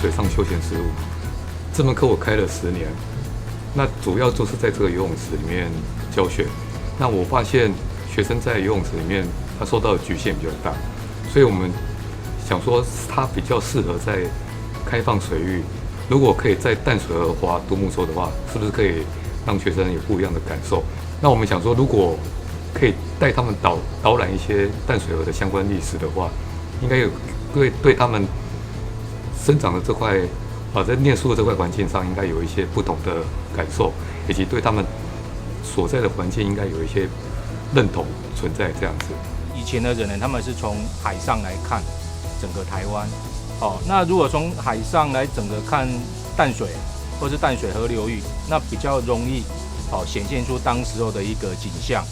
水上休闲事务。这门课我开了10年，那主要就是在这个游泳池里面教学。那我发现学生在游泳池里面，他受到的局限比较大，所以我们想说他比较适合在开放水域。如果可以在淡水河划独木舟的话，是不是可以让学生有不一样的感受？那我们想说，如果可以带他们导览一些淡水河的相关历史的话，应该对他们生长的这块在念书的这块环境上，应该有一些不同的感受，以及对他们所在的环境应该有一些认同存在这样子。以前的人呢，他们是从海上来看整个台湾，那如果从海上来整个看淡水或是淡水河流域，那比较容易显现出当时候的一个景象，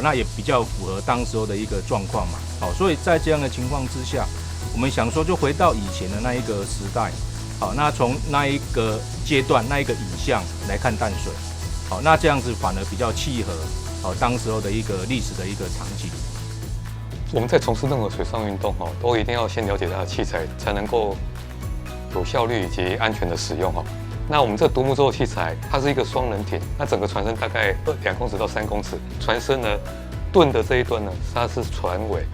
那也比较符合当时候的一个状况嘛，所以在这样的情况之下，我们想说就回到以前的那一个时代，那从那一个阶段那一个影像来看淡水，那这样子反而比较契合当时候的一个历史的一个场景。我们在从事任何水上运动都一定要先了解它的器材，才能够有效率以及安全的使用那我们这独木舟的器材，它是一个双人艇，那整个船身大概2公尺到3公尺，船身呢钝的这一端呢，它是船尾，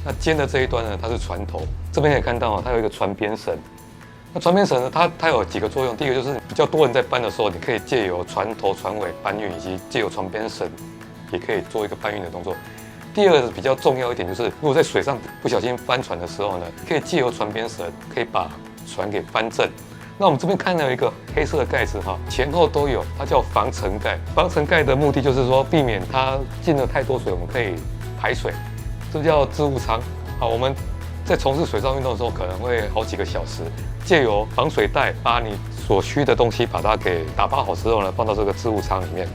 那尖的这一端呢，它是船头。这边可以看到它有一个船边绳。那船边绳呢，它有几个作用，第一个就是比较多人在搬的时候，你可以借由船头、船尾搬运，以及借由船边绳也可以做一个搬运的动作。第二个比较重要一点就是，如果在水上不小心翻船的时候呢，可以借由船边绳可以把船给翻正。那我们这边看到有一个黑色的盖子前后都有，它叫防尘盖。防尘盖的目的就是说，避免它进了太多水，我们可以排水，这叫置物舱。我们在从事水上运动的时候，可能会好几个小时，借由防水袋把你所需的东西把它给打包好之后呢，放到这个置物舱里面。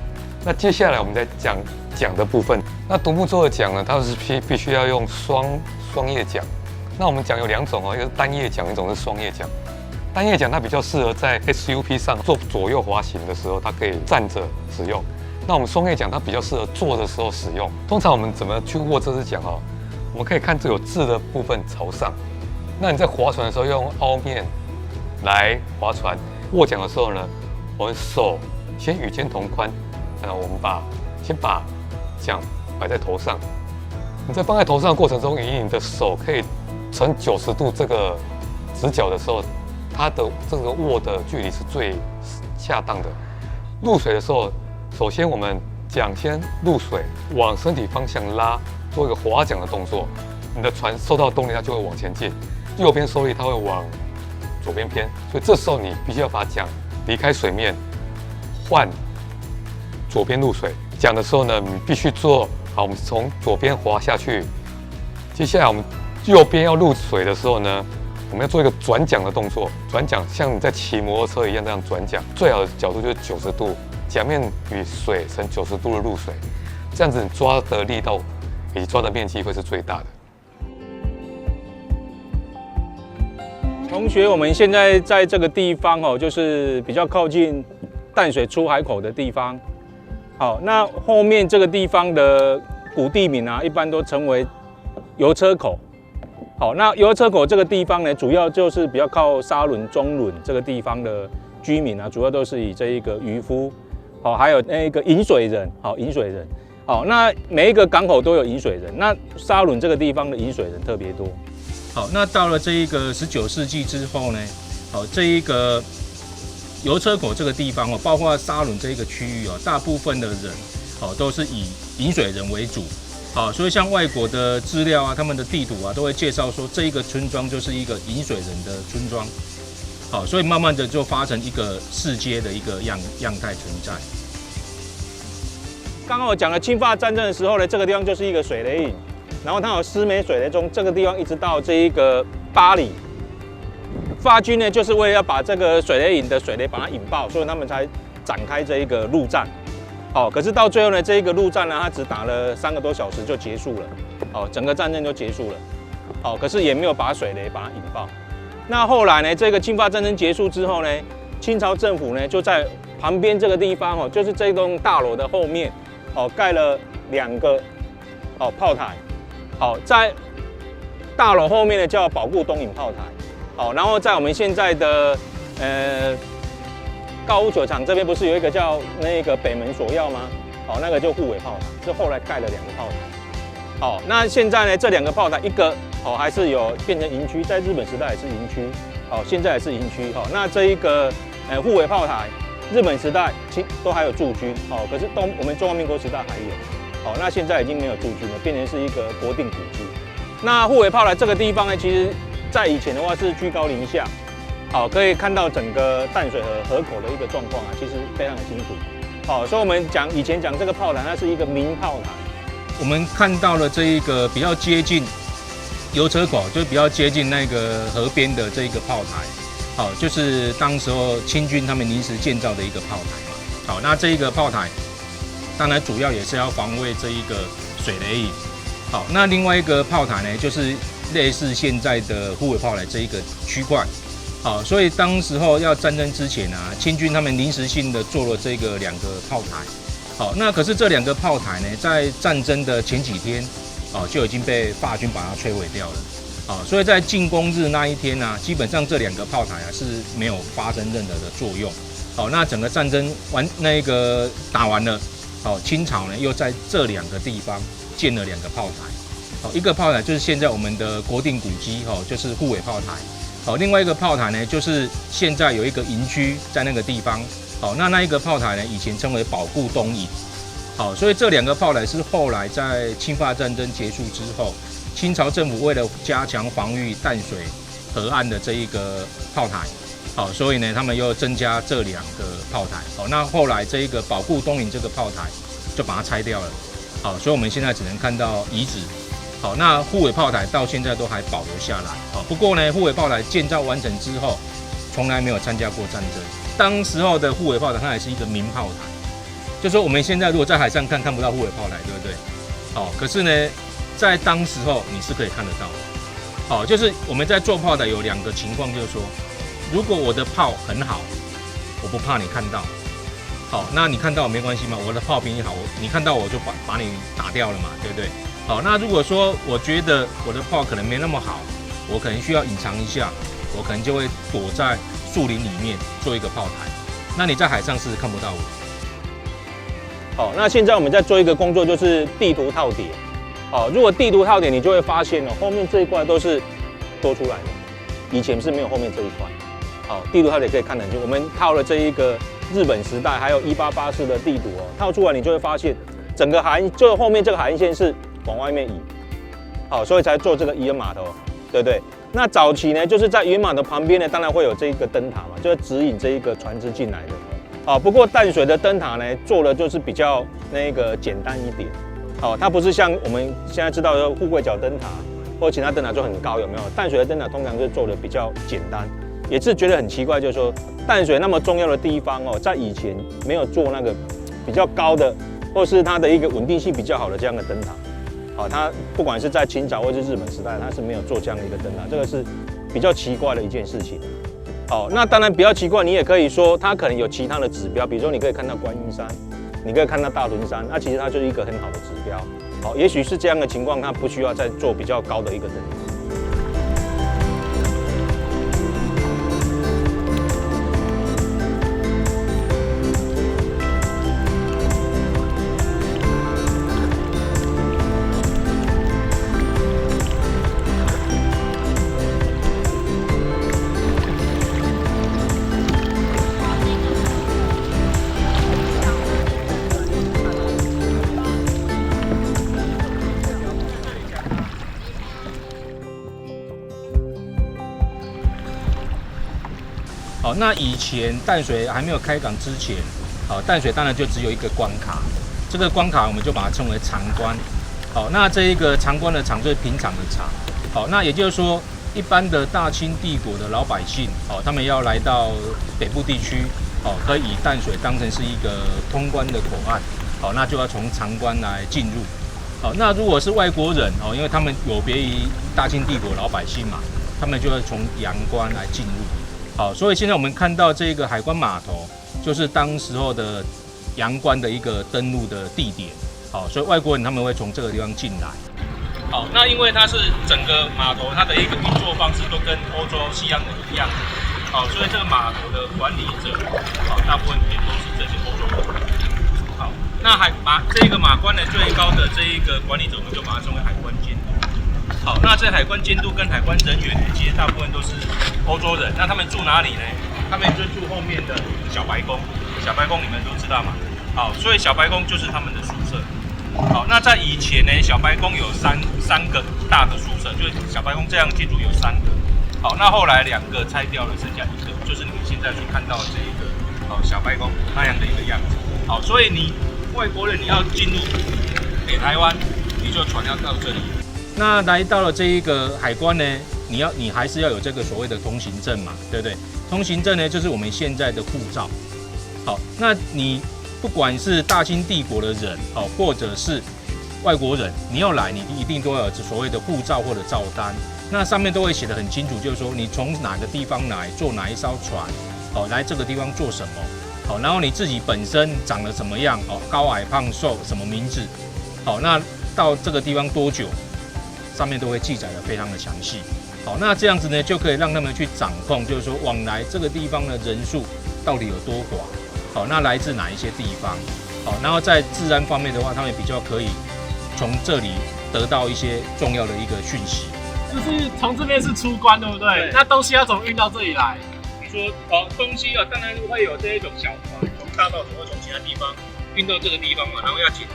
那接下来我们再讲桨的部分。那独木舟的桨呢，它是必须要用双叶桨。那我们桨有2种一个是单叶桨，一种是双叶桨。单叶桨它比较适合在 SUP 上做左右滑行的时候，它可以站着使用。那我们双叶桨它比较适合坐的时候使用。通常我们怎么去握这支桨我们可以看这有字的部分朝上。那你在划船的时候用凹面来划船，握桨的时候呢，我们手先与肩同宽。我们先把桨摆在头上。你在放在头上的过程中，以你的手可以呈90度这个直角的时候，它的这个握的距离是最恰当的。入水的时候，首先我们桨先入水，往身体方向拉，做一个划桨的动作。你的船受到动力，它就会往前进；右边受力，它会往左边偏。所以这时候你必须要把桨离开水面，换左边入水。桨的时候呢，你必须做好，我们从左边滑下去。接下来我们右边要入水的时候呢，我们要做一个转桨的动作。转桨像你在骑摩托车一样这样转桨，最好的角度就是90度，桨面与水呈90度的入水，这样子你抓的力道以及抓的面积会是最大的。同学，我们现在在这个地方就是比较靠近淡水出海口的地方。好，那后面这个地方的古地名一般都称为油车口。好，那油车口这个地方呢，主要就是比较靠沙仑、中仑这个地方的居民主要都是以这一个渔夫，还有那个引水人，引水人。好，那每一个港口都有引水人，那沙仑这个地方的引水人特别多。好，那到了这一个19世纪之后呢，这一个油车口这个地方包括沙仑这一个区域大部分的人都是以引水人为主。所以像外国的资料他们的地图都会介绍说这一个村庄就是一个引水人的村庄。所以慢慢的就发成一个世界的一个样态存在。刚刚我讲了清法战争的时候呢，这个地方就是一个水雷引，然后它有斯美水雷中，这个地方一直到这一个巴黎。法军呢，就是为了要把这个水雷引的水雷把它引爆，所以他们才展开这一个陆战。可是到最后呢，这一个陆战呢，它只打了3个多小时就结束了。整个战争就结束了。可是也没有把水雷把它引爆。那后来呢，这个清法战争结束之后呢，清朝政府呢就在旁边这个地方就是这栋大楼的后面盖了2个炮台。在大楼后面呢叫保固东引炮台。好，然后在我们现在的高尔夫球场这边不是有一个叫那个北门锁钥吗？好，那个就护卫炮台，是后来盖了2个炮台。好，那现在呢，这2个炮台，一个还是有变成营区，在日本时代也是营区，现在也是营区。那这一个护卫炮台，日本时代都还有驻军，可是我们中华民国时代还有，那现在已经没有驻军了，变成是一个国定古迹。那护卫炮台这个地方呢，其实在以前的话是居高临下，可以看到整个淡水河口的一个状况啊，其实非常的清楚。所以我们以前讲这个炮台，它是一个民炮台。我们看到了这一个比较接近油车口，就比较接近那个河边的这一个炮台，就是当时候清军他们临时建造的一个炮台嘛。那这一个炮台，当然主要也是要防卫这一个水雷营。那另外一个炮台呢，就是类似现在的护卫炮台这一个区块。所以当时候要战争之前啊，清军他们临时性的做了这个2个炮台。那可是这2个炮台呢，在战争的前几天，就已经被法军把它摧毁掉了。所以在进攻日那一天呢，基本上这2个炮台啊是没有发生任何的作用。那整个战争打完了，清朝呢又在这2个地方建了2个炮台。一个炮台就是现在我们的国定古迹，就是护卫炮台。另外一个炮台呢，就是现在有一个营区在那个地方。那一个炮台呢，以前称为保固东营。所以这2个炮台是后来在清法战争结束之后，清朝政府为了加强防御淡水河岸的这一个炮台，所以呢，他们又增加这2个炮台。那后来这一个保固东营这个炮台就把它拆掉了。所以我们现在只能看到遗址。那护卫炮台到现在都还保留下来。不过呢，护卫炮台建造完成之后，从来没有参加过战争。当时候的护卫炮台，它还是一个民炮台，就说我们现在如果在海上看不到护卫炮台，对不对？可是呢，在当时候你是可以看得到的。就是我们在做炮台有2个情况，就是说，如果我的炮很好，我不怕你看到。那你看到我没关系嘛，我的炮比你好，你看到我就把你打掉了嘛，对不对？那如果说我觉得我的炮可能没那么好，我可能需要隐藏一下，我可能就会躲在树林里面做一个炮台。那你在海上是看不到我。那现在我们在做一个工作，就是地图套叠。如果地图套叠，你就会发现后面这一块都是多出来的，以前是没有后面这一块。地图套叠可以看得很清楚，我们套了这一个日本时代还有1884的地图套出来，你就会发现整个就后面这个海岸线是往外面移，所以才做这个渔人码头，对不对？那早期呢，就是在渔人码头旁边呢，当然会有这一个灯塔嘛，就是指引这一个船只进来的。不过淡水的灯塔呢，做的就是比较简单一点。它不是像我们现在知道的富贵角灯塔或其他灯塔就很高，有没有？淡水的灯塔通常就做的比较简单，也是觉得很奇怪，就是说淡水那么重要的地方在以前没有做那个比较高的，或是它的一个稳定性比较好的这样的灯塔。它不管是在清朝或是日本时代，它是没有做这样的一个灯塔，这个是比较奇怪的一件事情。那当然比较奇怪，你也可以说它可能有其他的指标，比如说你可以看到观音山，你可以看到大屯山，那其实它就是一个很好的指标。也许是这样的情况，它不需要再做比较高的一个灯塔。那以前淡水还没有开港之前，淡水当然就只有一个关卡，这个关卡我们就把它称为长关。那这一个长关的长就是平常的长。那也就是说，一般的大清帝国的老百姓，他们要来到北部地区，可以以淡水当成是一个通关的口岸，那就要从长关来进入。那如果是外国人，因为他们有别于大清帝国老百姓嘛，他们就要从洋关来进入。所以现在我们看到这个海关码头，就是当时候的洋关的一个登陆的地点。所以外国人他们会从这个地方进来。好，那因为它是整个码头它的一个运作方式都跟欧洲西洋的一样，好，所以这个码头的管理者，好，大部分也都是这些欧洲人。好，那这个马关的最高的这一个管理者，我们就把它称为海关监督。好，那这海关监督跟海关人员呢，其实大部分都是欧洲人。那他们住哪里呢？他们就住后面的小白宫。小白宫你们都知道嘛？好，所以小白宫就是他们的宿舍。好，那在以前呢，小白宫有三个大的宿舍，就是小白宫这样建筑有3个。好，那后来2个拆掉了，剩下1个，就是你们现在所看到的这一个小白宫那样的一个样子。好，所以你外国人你要进入北台湾，你就船要到这里。那来到了这一个海关呢，你还是要有这个所谓的通行证嘛，对不对？通行证呢，就是我们现在的护照。好，那你不管是大清帝国的人，好，或者是外国人，你要来，你一定都要有所谓的护照或者照单。那上面都会写得很清楚，就是说你从哪个地方来，坐哪一艘船，好，来这个地方做什么，好，然后你自己本身长得怎么样，哦，高矮胖瘦，什么名字，好，那到这个地方多久，上面都会记载得非常的详细。好，那这样子呢，就可以让他们去掌控，就是说往来这个地方的人数到底有多寡，好，那来自哪一些地方，好，然后在治安方面的话，他们比较可以从这里得到一些重要的一个讯息。就是从这边是出关，对不对？对，那东西要怎么运到这里来？你说东西当然会有这一种小船，从大道从其他地方运到这个地方嘛，然后要检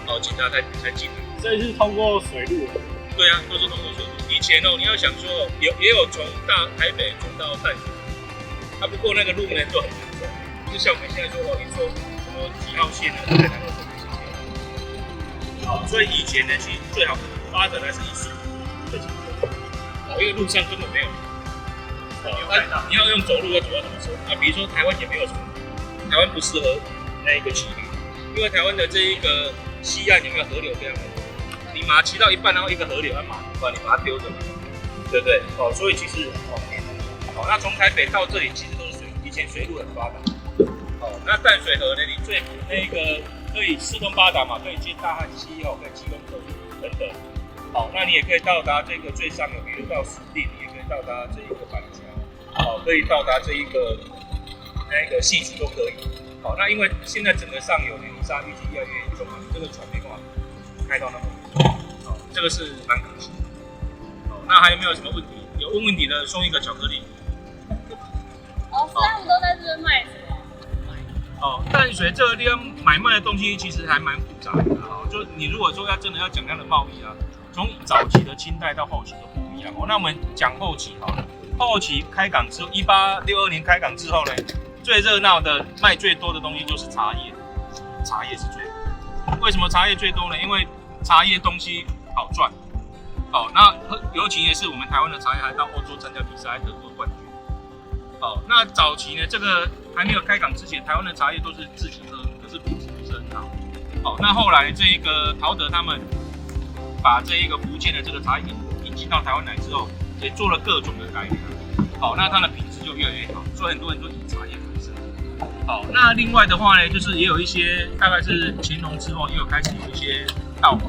查，检查才进来。所以是通过水路。对啊，都是通过水路。以前你要想说也有从台北走到淡水，不过那个路呢就很难走，就像我们现在说你说什么几号线在台湾走不好，所以以前呢其实最好发展还是以水最强的，因为路上根本没有。你要用走路要走到什么时候？比如说台湾也没有什么，台湾不适合那一个骑驴，因为台湾的这一个西岸有没有河流非常的多，你马骑到一半，然后一个河流，你把它丢着，对不对？所以其实那从台北到这里其实都是水，以前水路很发达。那淡水河呢，你最那个可以四通八达嘛，可以进大汉溪，可以基隆河等等。好，那你也可以到达这个最上游，比如到石碇，你也可以到达这一个板桥，可以到达这一个那个戏子都可以。好，那因为现在整个上游雨沙淤积越来越严重，这个船没办法开到那么远，这个是蛮可惜的。那还有没有什么问题？有问题的送一个巧克力。他们都在这边卖什么？淡水这个地方买卖的东西其实还蛮复杂的。就你如果说真的要讲它的贸易啊，从早期的清代到后期都不一样。那我们讲后期好了，后期开港之后，1862年开港之后呢，最热闹的卖最多的东西就是茶叶，茶叶是最多。为什么茶叶最多呢？因为茶叶东西好赚。那尤其也是我们台湾的茶叶还到欧洲参加比赛，还得过冠军。那早期呢，这个还没有开港之前，台湾的茶叶都是自己喝，可是品质不是很好。那后来这一个陶德他们把这一个福建的这个茶叶引进到台湾来之后，也做了各种的改良。那它的品质就越来越好，所以很多人都以茶叶为生。那另外的话呢，就是也有一些大概是乾隆之后，也有开始有一些稻米。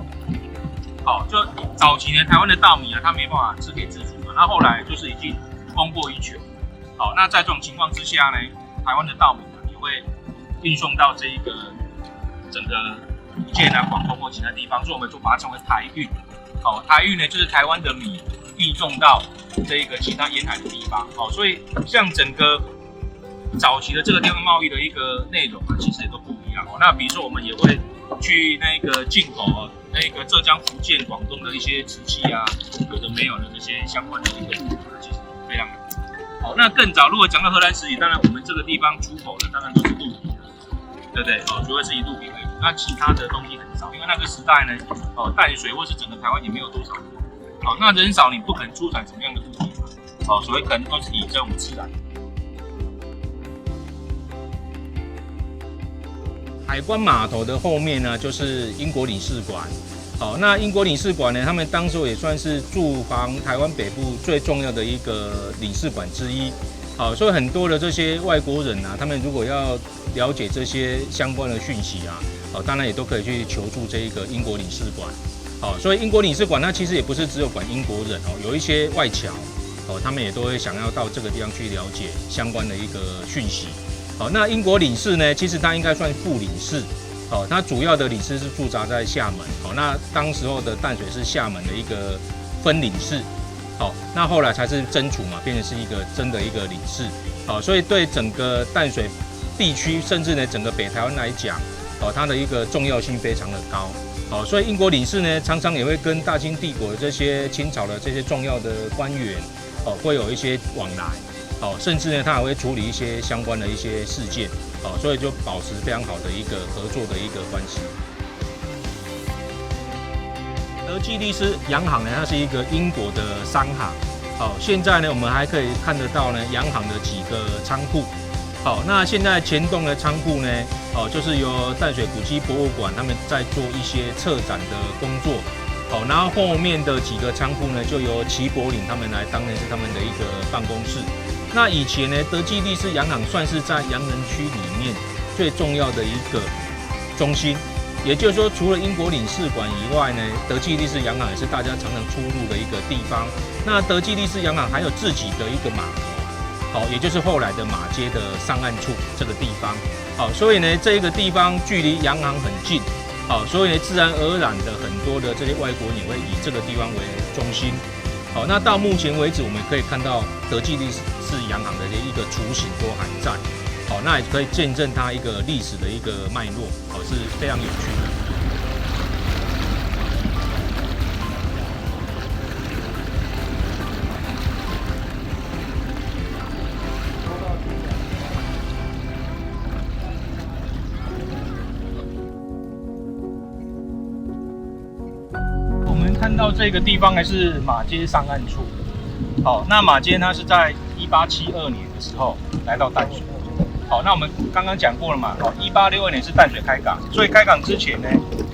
就早期呢，台湾的稻米它没办法自给自足嘛，那后来就是已经供过于求。那在这种情况之下呢，台湾的稻米也会运送到这一个整个福建啊、广东或其他地方，所以我们就把它称为台运。台运呢就是台湾的米运送到这一个其他沿海的地方。所以像整个早期的这个地方贸易的一个内容啊，其实也都不一样。那比如说我们也会去那个进口那个浙江、福建、广东的一些瓷器啊，有的没有的这些相关的一个物品，其实非常好。那更早，如果讲到荷兰石体，当然我们这个地方出口的当然都是鹿皮了，对不对？主要是以鹿皮为主。那其他的东西很少，因为那个时代呢，淡水或是整个台湾也没有多少人。那人少，你不可能出产什么样的物品嘛。所以可能都是以这种自然。海关码头的后面呢，就是英国领事馆。那英国领事馆呢，他们当时也算是驻防台湾北部最重要的一个领事馆之一。所以很多的这些外国人啊，他们如果要了解这些相关的讯息啊，当然也都可以去求助这一个英国领事馆。所以英国领事馆它其实也不是只有管英国人有一些外侨他们也都会想要到这个地方去了解相关的一个讯息。那英国领事呢，其实它应该算副领事。它主要的领事是驻扎在厦门。那当时候的淡水是厦门的一个分领事。那后来才是真除嘛，变成是一个真的一个领事。所以对整个淡水地区，甚至呢整个北台湾来讲，它的一个重要性非常的高。所以英国领事呢，常常也会跟大清帝国的这些清朝的这些重要的官员，会有一些往来。甚至呢，他还会处理一些相关的一些事件，所以就保持非常好的一个合作的一个关系。德记利斯洋行呢，它是一个英国的商行。现在呢，我们还可以看得到呢，洋行的几个仓库。那现在前栋的仓库呢，就是由淡水古迹博物馆他们在做一些策展的工作。然后后面的几个仓库呢，就由齐柏林他们来当成是他们的一个办公室。那以前呢，德记利斯洋行算是在洋人区里面最重要的一个中心，也就是说，除了英国领事馆以外呢，德记利斯洋行也是大家常常出入的一个地方。那德记利斯洋行还有自己的一个码头，也就是后来的马街的上岸处这个地方。所以呢，这个地方距离洋行很近，所以呢，自然而然的很多的这些外国人也会以这个地方为中心。那到目前为止，我们可以看到德记利斯洋行的一个雏形都还在。那也可以见证它一个历史的一个脉络，是非常有趣的。我们看到这个地方呢是马街上岸处。那马街它是在1872年的时候来到淡水。那我们刚刚讲过了嘛，1862年是淡水开港，所以开港之前呢，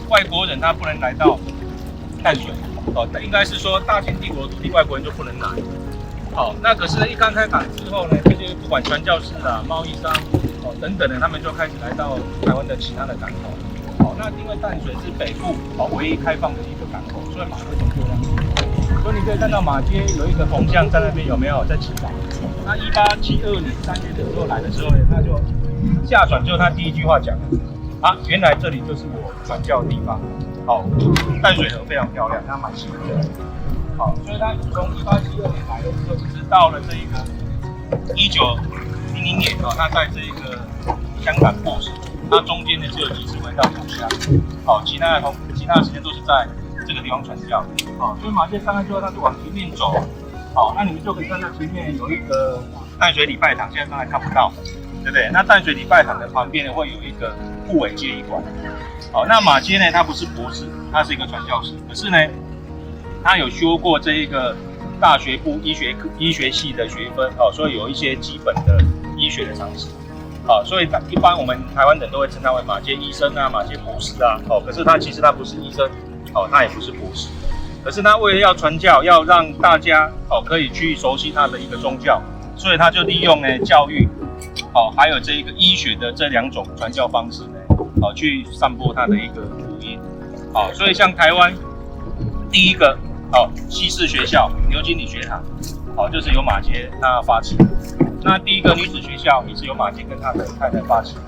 外国人他不能来到淡水。应该是说大清帝国土地外国人就不能来。那可是呢，一刚开港之后呢，这些不管传教士啊、贸易商等等的，他们就开始来到台湾的其他的港口。那因为淡水是北部唯一开放的一个港口，所以马会很漂亮。所以你可以看到马街有一个铜像在那边，有没有在祈祷？那1872年3月的时候来的时候呢，他就下船之后，他第一句话讲原来这里就是我传教的地方。淡水河非常漂亮，它蛮新的。所以他从1872年来的时候，一直到了这一个1900年他在这个香港过世。那中间呢只有几次回到故乡。其他的时间都是在这个地方传教。所以马街上岸之后，他就往前面走。那你们就可以看到前面有一个淡水礼拜堂，现在刚才看不到，对不对？那淡水礼拜堂的旁边呢，会有一个护卫街医馆。那马街呢，他不是博士，他是一个传教士，可是呢，他有修过这一个大学部医学系的学分，所以有一些基本的医学的常识。所以一般我们台湾人都会称他为马街医生啊、马街博士啊。可是他其实他不是医生，他也不是博士。可是他为了要传教，要让大家可以去熟悉他的一个宗教，所以他就利用呢教育，还有这一个医学的这两种传教方式呢，去散播他的一个福音。所以像台湾第一个西式学校牛津理学堂，就是由马街他发起的。那第一个女子学校也是由马街跟他的太太发起的。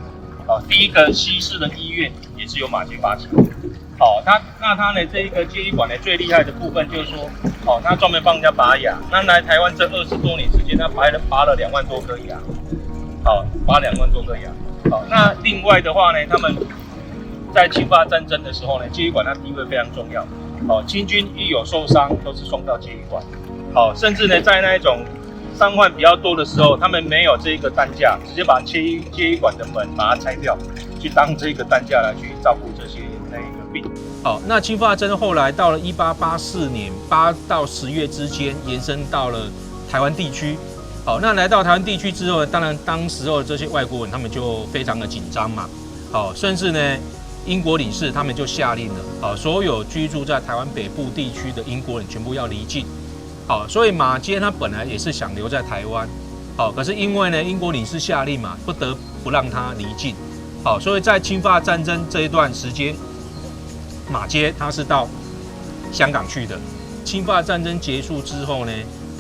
第一个西式的医院也是由马街发起的。他呢这一个街医馆呢最厉害的部分就是说，他专门帮人家拔牙。那来台湾这20多年时间，他拔了2万多颗牙，拔2万多颗牙。那另外的话呢，他们在清法战争的时候呢，街医馆它地位非常重要。清军一有受伤，都是送到街医馆。甚至呢，在那一种伤患比较多的时候，他们没有这个担架，直接把街医馆的门把它拆掉，去当这个担架来去照顾这些那个病。那清法战争后来到了1884年8到10月之间，延伸到了台湾地区。那来到台湾地区之后，当然当时候这些外国人他们就非常的紧张嘛。甚至呢，英国领事他们就下令了，所有居住在台湾北部地区的英国人全部要离境。所以马街他本来也是想留在台湾，可是因为呢英国领事下令嘛，不得不让他离境。所以在清法战争这一段时间，马街他是到香港去的。清法战争结束之后呢，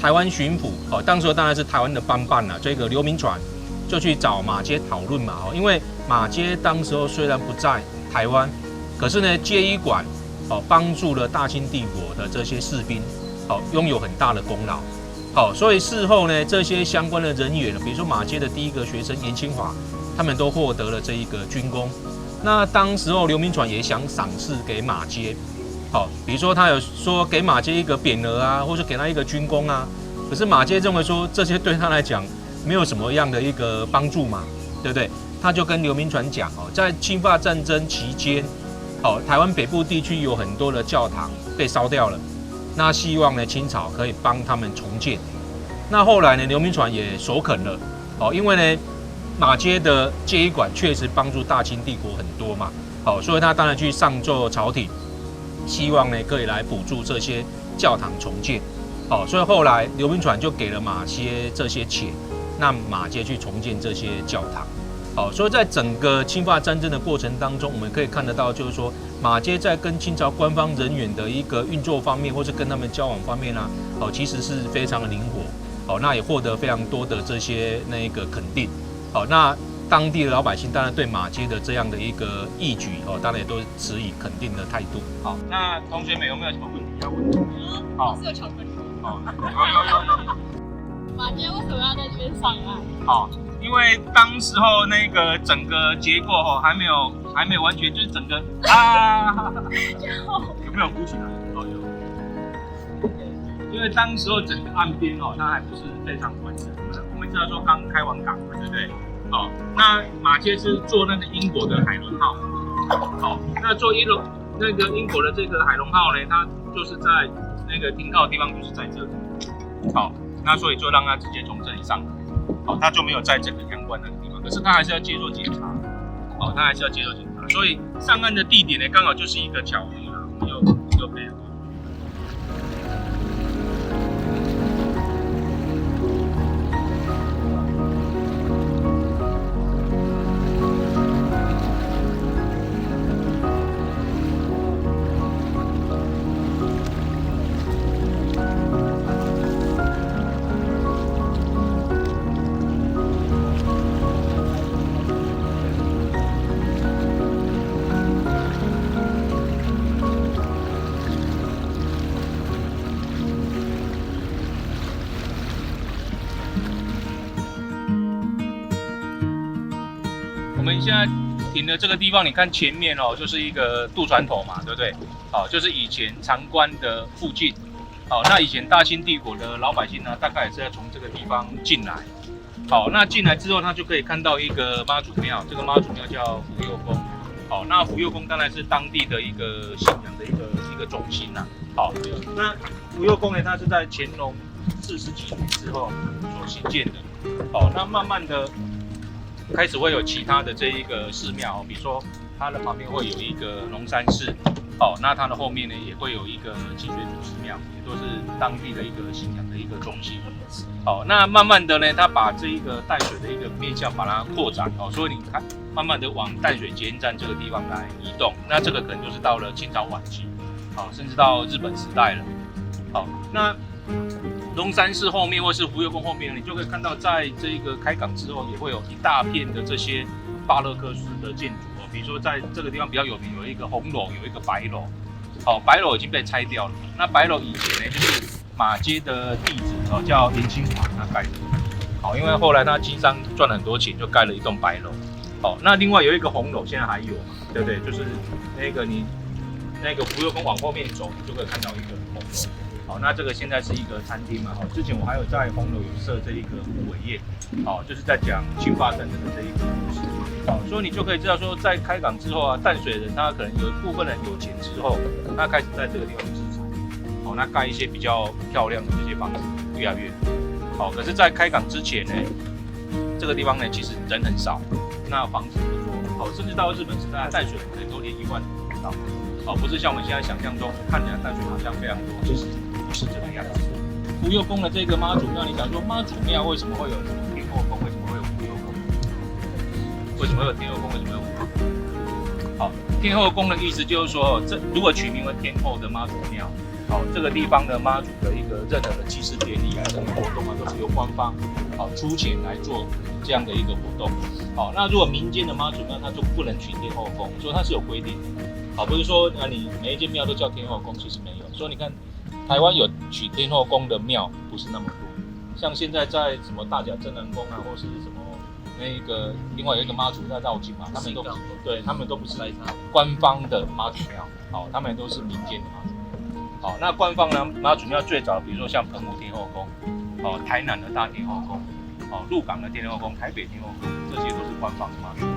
台湾巡抚当时当然是台湾的帮办了，这个刘铭传就去找马偕讨论嘛因为马偕当时候虽然不在台湾，可是呢接医馆帮助了大清帝国的这些士兵拥有很大的功劳所以事后呢这些相关的人员，比如说马偕的第一个学生严清华，他们都获得了这一个军功。那当时候刘铭传也想赏识给马偕。比如说他有说给马偕一个匾额啊，或者给他一个军功啊，可是马偕认为说这些对他来讲没有什么样的一个帮助嘛，对不对？他就跟刘铭传讲在清法战争期间，台湾北部地区有很多的教堂被烧掉了，那希望呢清朝可以帮他们重建。那后来呢刘铭传也首肯了因为呢马偕的接医馆确实帮助大清帝国很多嘛，所以他当然去上奏朝廷。希望呢可以来补助这些教堂重建，所以后来刘铭传就给了马偕这些钱，让马偕去重建这些教堂，所以在整个清法战争的过程当中，我们可以看得到，就是说马偕在跟清朝官方人员的一个运作方面，或是跟他们交往方面啊，其实是非常的灵活，那也获得非常多的这些那个肯定，那。当地的老百姓当然对马偕的这样的一个义举当然也都持以肯定的态度。好，那同学们有没有什么问题要问？好，是有巧克力。有。马偕为什么要在这边上岸？因为当时候那个整个结构还没有完全，就是整个有没有鼓起来？有。因为当时候整个岸边它还不是非常完整。我们知道说刚开完港嘛，对不对？那马偕是坐那个英国的海伦号，那坐那个英国的这个海伦号呢，它就是在那个停靠的地方就是在这里，那所以就让它直接从这里上来，它就没有在这个阳关那个地方，可是它还是要接受检查，它还是要接受检查，所以上岸的地点呢，刚好就是一个巧合啦，又配合。我们现在停的这个地方，你看前面就是一个渡船头嘛，对不对？就是以前长关的附近。那以前大清帝国的老百姓呢，大概也是要从这个地方进来。那进来之后，他就可以看到一个妈祖庙，这个妈祖庙叫福佑宫。那福佑宫当然是当地的一个信仰的一个中心啦。那福佑宫呢，它是在乾隆40几年之后所兴建的。那慢慢的。开始会有其他的这一个寺庙，比如说它的旁边会有一个龙山寺，那它的后面呢也会有一个清水祖师庙，也都是当地的一个信仰的一个中心。那慢慢的呢，它把这一个淡水的一个面向把它扩展，所以你看，慢慢的往淡水捷运站这个地方来移动，那这个可能就是到了清朝晚期，甚至到日本时代了。那龙山寺后面或是福佑宫后面，你就可以看到，在这个开港之后，也会有一大片的这些巴洛克式的建筑比如说在这个地方比较有名，有一个红楼，有一个白楼。白楼已经被拆掉了。那白楼以前呢，就是马偕的弟子叫严清华他盖的。因为后来他经商赚了很多钱，就盖了一栋白楼。那另外有一个红楼，现在还有嘛，对不对？就是那个你那个福佑宫往后面走，你就可以看到一个红楼。那这个现在是一个餐厅嘛，之前我还有在红楼有设这一个护尾宴，就是在讲清法战争的这一个故事，所以你就可以知道说，在开港之后啊，淡水人他可能有一部分人有钱之后，他开始在这个地方置产，那盖一些比较漂亮的这些房子越来越多，可是，在开港之前呢，这个地方呢其实人很少，那房子不多，甚至到日本时代，淡水人可能都连1万不到，不是像我们现在想象中看起来淡水好像非常多，其实不是这个样子。福佑宫的这个妈祖庙，你想说妈祖庙为什么会有天后宫？为什么会有福佑宫？为什么会有天后宫？为什么会有福佑宫？好，天后宫的意思就是说，如果取名为天后的妈祖庙，好，这个地方的妈祖的一个任何的祭祀典礼啊，任何活动啊，都是由官方好出钱来做这样的一个活动。好，那如果民间的妈祖庙，它就不能取天后宫，所以它是有规定的。好，不是说你每一间庙都叫天后宫，其实没有。所以你看，台湾有取天后宫的庙不是那么多，像现在在什么大甲镇南宫啊，或是什么那个另外有一个妈祖在绕境嘛，他们都不是官方的妈祖庙，好，他们都是民间的妈祖庙。好，那官方呢妈祖庙最早，比如说像澎湖天后宫，哦，台南的大天后宫，哦，鹿港的天后宫，台北天后宫，这些都是官方的妈祖庙。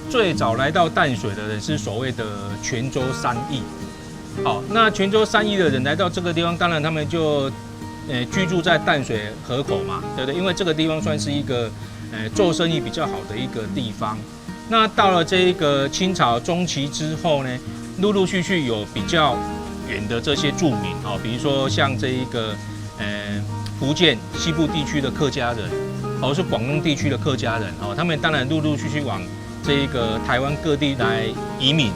最早来到淡水的人是所谓的泉州三义。好，那泉州三义的人来到这个地方，当然他们就居住在淡水河口嘛，对不对？因为这个地方算是一个做生意比较好的一个地方。那到了这个清朝中期之后呢，陆陆续续有比较远的这些住民哦，比如说像这一个福建西部地区的客家人，或是广东地区的客家人哦，他们当然陆陆续续往这一个台湾各地来移民。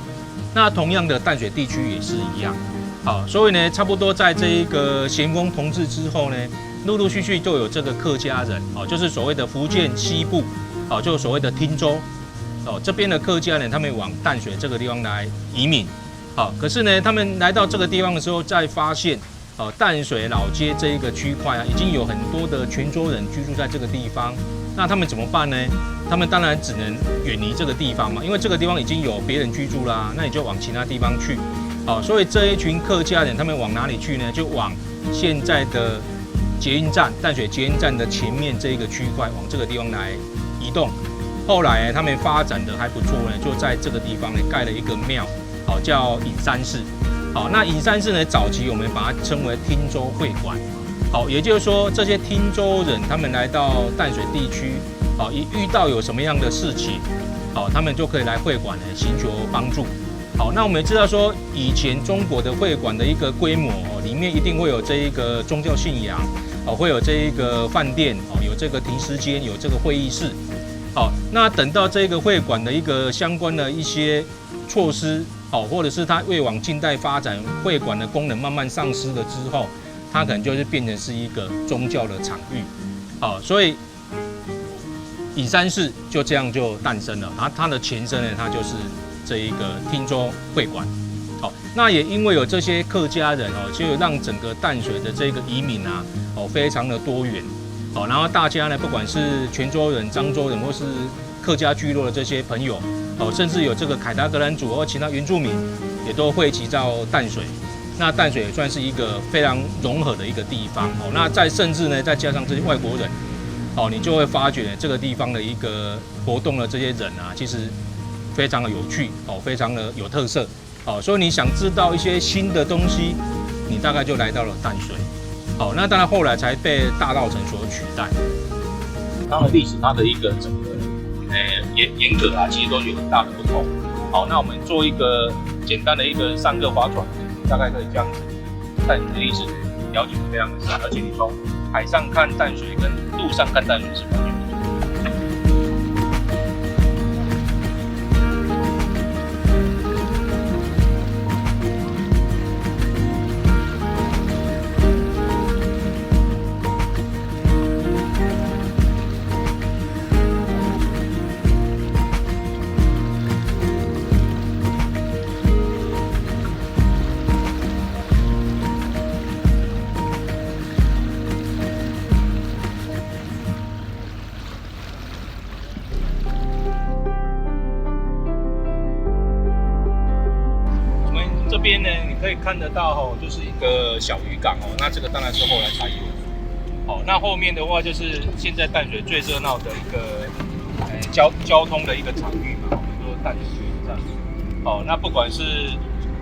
那同样的淡水地区也是一样。好，所以呢，差不多在这一个咸丰同治之后呢，陆陆续续就有这个客家人哦，就是所谓的福建西部哦，就所谓的汀州哦，这边的客家人他们往淡水这个地方来移民。好，可是呢，他们来到这个地方的时候，再发现哦，淡水老街这一个区块啊，已经有很多的泉州人居住在这个地方。那他们怎么办呢？他们当然只能远离这个地方嘛，因为这个地方已经有别人居住啦，那你就往其他地方去。好，所以这一群客家人他们往哪里去呢？就往现在的捷运站淡水捷运站的前面这一个区块，往这个地方来移动。后来他们发展的还不错呢，就在这个地方呢盖了一个庙，好，叫隐山寺。好，那隐山寺呢，早期我们把它称为汀州会馆。好，也就是说，这些汀州人他们来到淡水地区，好，一遇到有什么样的事情，好，他们就可以来会馆呢寻求帮助。好，那我们知道说，以前中国的会馆的一个规模，里面一定会有这一个宗教信仰，哦，会有这一个饭店，哦，有这个停尸间，有这个会议室。好，那等到这个会馆的一个相关的一些措施，好，或者是它越往近代发展，会馆的功能慢慢丧失了之后，它可能就是变成是一个宗教的场域。好，所以隐山寺就这样就诞生了。它的前身呢，它就是这一个汀州会馆。好，那也因为有这些客家人哦，就让整个淡水的这个移民啊，哦，非常的多元。好，然后大家呢，不管是泉州人、漳州人，或是客家聚落的这些朋友，哦，甚至有这个凯达格兰族或其他原住民，也都汇集到淡水。那淡水也算是一个非常融合的一个地方哦。那甚至呢，再加上这些外国人，哦，你就会发觉这个地方的一个活动的这些人啊，其实非常的有趣哦，非常的有特色哦。所以你想知道一些新的东西，你大概就来到了淡水。好，那当然后来才被大稻埕所取代。它的历史，它的一个整个严格啊，其实都有很大的不同。好，那我们做一个简单的一个上课划船，大概可以这样子，淡水的历史了解得非常的深，而且你从海上看淡水跟陆上看淡水是完全不同的。这边呢，你可以看得到哦，就是一个小渔港哦。那这个当然是后来才有。好，那后面的话就是现在淡水最热闹的一个交通的一个场域嘛，我们说淡水捷运站。好，那不管是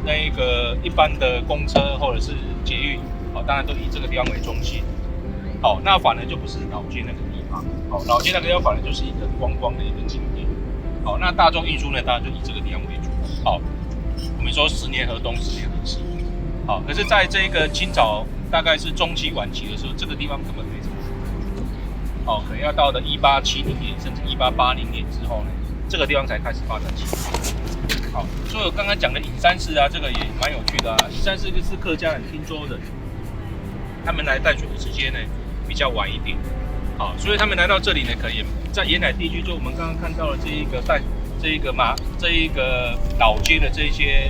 那一个一般的公车或者是捷运，好，当然都以这个地方为中心。好，那反而就不是老街那个地方。好，老街那个地方反而就是一个观光的一个景点。好，那大众运输呢，当然就以这个地方为主。好。我们说10年河东10年河西，好，可是在这个清朝大概是中期晚期的时候，这个地方根本没什么人，好，可能要到了1870年甚至1880年之后呢，这个地方才开始发展起来。好，所以我刚刚讲的隐山寺啊，这个也蛮有趣的啊。隐山寺就是客家人、汀州人，他们来淡水的时间呢比较晚一点。好，所以他们来到这里呢，可以在沿海地区，就我们刚刚看到的这一个老街的这些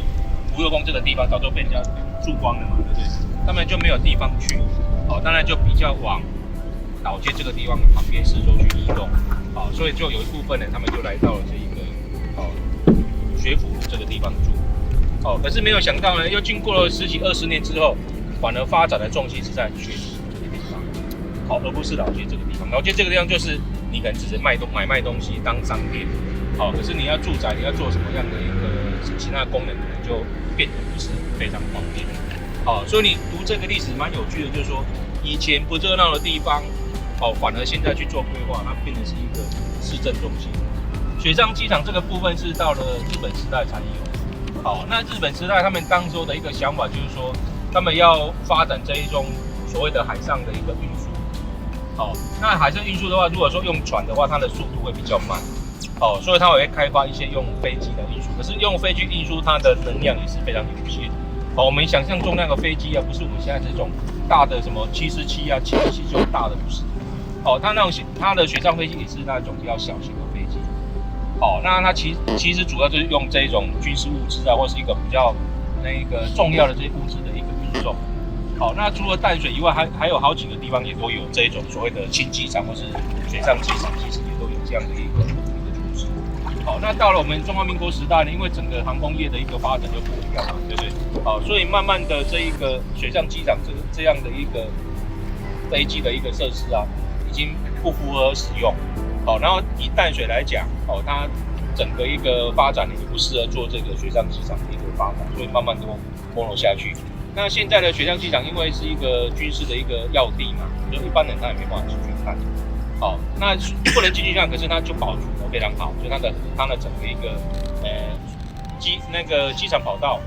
福佑宫这个地方，早就被人家住光了嘛，对不对？他们就没有地方去，好，当然就比较往老街这个地方旁边四周去移动，好，所以就有一部分人他们就来到了这一个学府这个地方住，哦，可是没有想到呢，又经过了10几20年之后，反而发展的重心是在学府这个地方，好，而不是老街这个地方。老街这个地方就是你可能只是买卖东西当商店，好，可是你要住宅，你要做什么样的一个其他功能，可能就变得不是非常方便。好，所以你读这个历史蛮有趣的，就是说以前不热闹的地方，哦，反而现在去做规划，它变成是一个市政中心。水上机场这个部分是到了日本时代才有。好，那日本时代他们当初的一个想法就是说，他们要发展这一种所谓的海上的一个运输。好，那海上运输的话，如果说用船的话，它的速度会比较慢。好，所以它会开发一些用飞机的运输。可是用飞机运输，它的能量也是非常有限。好，我们想象中那个飞机啊，不是我们现在这种大的什么747啊、717这种大的，不是。哦，它的水上飞机也是那种比较小型的飞机。哦，那它其实主要就是用这种军事物资啊，或是一个比较那个重要的这些物资的一个运送。好，那除了淡水以外，还有好几个地方也都有这一种所谓的轻机场或是水上机场，其实也都有这样的一个措施。好，那到了我们中华民国时代呢，因为整个航空业的一个发展就不一样嘛，对不对？好，所以慢慢的这一个水上机场这样的一个飞机的一个设施啊，已经不符合使用。好，然后以淡水来讲，哦，它整个一个发展也不适合做这个水上机场的一个发展，所以慢慢都没落下去。那现在的水上机场因为是一个军事的一个要地嘛，所以一般人他也没办法进去看。好，那不能进去看，可是它就保存得非常好，就它的整个一个机场跑道，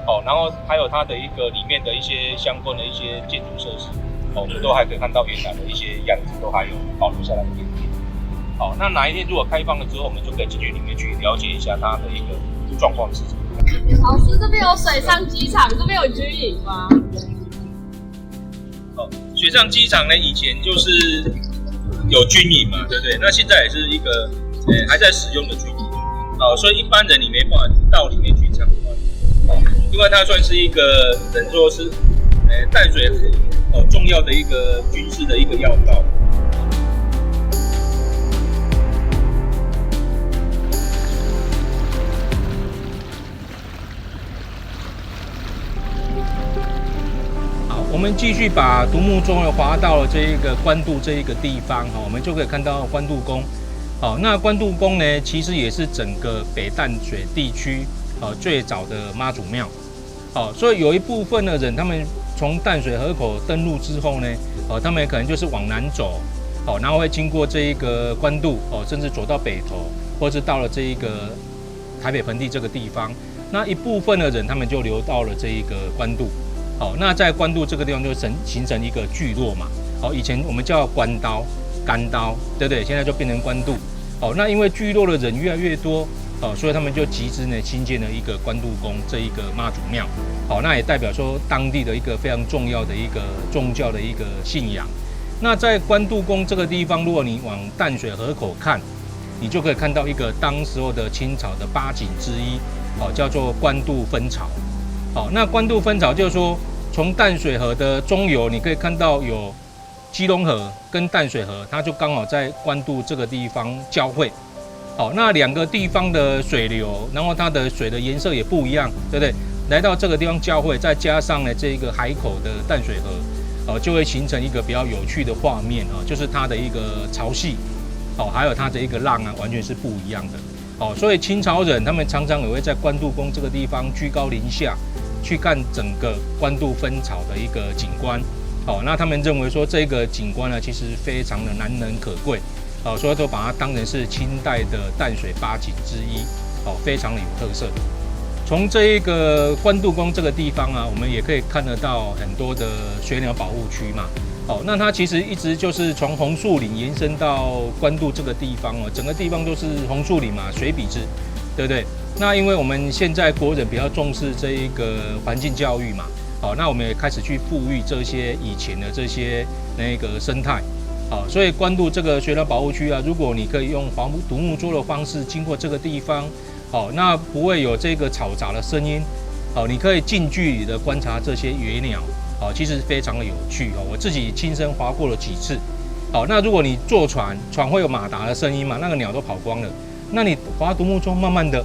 哦，然后还有它的一个里面的一些相关的一些建筑设施，哦，我们都还可以看到原来的一些样子，都还有保留下来的点点。好，那哪一天如果开放了之后，我们就可以进去里面去了解一下它的一个状况是怎么样。老师，这边有水上机场，这边有军营吗？哦，水上机场呢，以前就是有军营嘛，对不对？那现在也是一个还在使用的军营。哦，所以一般人你没办法到里面去参观。哦，因为它算是一个等说是淡水河重要的一个军事的一个要道。我们继续把独木舟划到了这一个关渡这一个地方，我们就可以看到关渡宫。好，那关渡宫呢，其实也是整个北淡水地区最早的妈祖庙。好，所以有一部分的人，他们从淡水河口登陆之后呢，他们可能就是往南走，然后会经过这一个关渡，甚至走到北投，或是到了这一个台北盆地这个地方。那一部分的人，他们就流到了这一个关渡。好，那在关渡这个地方就形成一个聚落嘛。好，以前我们叫关刀、干刀，对不对？现在就变成关渡。好，那因为聚落的人越来越多，所以他们就集资呢新建了一个关渡宫这一个妈祖庙。好，那也代表说当地的一个非常重要的一个宗教的一个信仰。那在关渡宫这个地方，如果你往淡水河口看，你就可以看到一个当时候的清朝的8景之一，叫做关渡分巢。好，那关渡分巢就是说，从淡水河的中游，你可以看到有基隆河跟淡水河，它就刚好在关渡这个地方交汇。好，那两个地方的水流，然后它的水的颜色也不一样，对不对？来到这个地方交汇，再加上呢这个海口的淡水河，就会形成一个比较有趣的画面啊，就是它的一个潮汐，还有它的一个浪啊，完全是不一样的。好，所以清朝人他们常常也会在关渡宫这个地方居高临下，去看整个关渡分巢的一个景观。好，那他们认为说这个景观呢，其实非常的难能可贵，所以都把它当成是清代的淡水8景之一，非常的有特色。从这一个关渡宫这个地方啊，我们也可以看得到很多的水鸟保护区嘛。好，那它其实一直就是从红树林延伸到关渡这个地方哦，整个地方都是红树林嘛，水笔字，对不对？那因为我们现在国人比较重视这一个环境教育嘛，好，那我们也开始去富裕这些以前的这些那个生态，好，所以关渡这个水湳保护区啊，如果你可以用黄独木舟的方式经过这个地方，好，那不会有这个嘈杂的声音，好，你可以近距离的观察这些野鸟，好，其实非常的有趣哦，我自己亲身划过了几次，好，那如果你坐船，船会有马达的声音嘛，那个鸟都跑光了，那你划独木舟，慢慢的。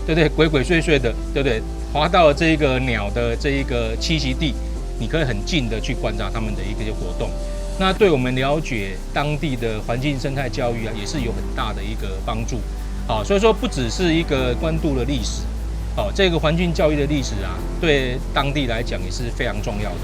对不对？鬼鬼祟祟的，对不对？滑到了这个鸟的这一个栖息地，你可以很近的去观察它们的一个活动。那对我们了解当地的环境生态教育啊，也是有很大的一个帮助。好，所以说不只是一个关渡的历史，好，这个环境教育的历史啊，对当地来讲也是非常重要的。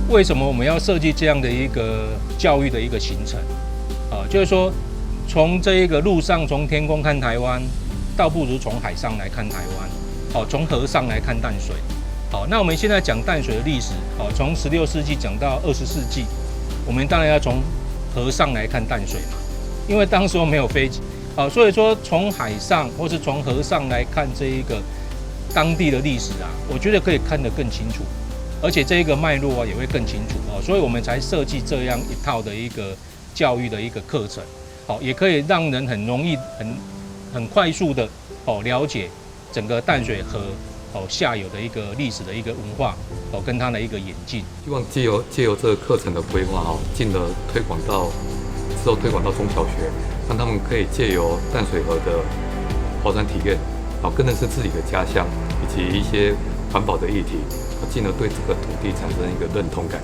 为什么我们要设计这样的一个教育的一个行程？就是说，从这一个路上从天空看台湾，倒不如从海上来看台湾。好，从河上来看淡水。好，那我们现在讲淡水的历史，好，从16世纪讲到20世纪，我们当然要从河上来看淡水嘛，因为当时候没有飞机。好，所以说从海上或是从河上来看这一个当地的历史啊，我觉得可以看得更清楚。而且这一个脉络啊也会更清楚哦，所以我们才设计这样一套的一个教育的一个课程，好，也可以让人很容易、很快速的哦了解整个淡水河哦下游的一个历史的一个文化哦跟它的一个演进。希望借由这个课程的规划哦，进而推广到之后推广到中小学，让他们可以借由淡水河的划船体验，好更认识自己的家乡以及一些环保的议题。进而对这个土地产生一个认同感。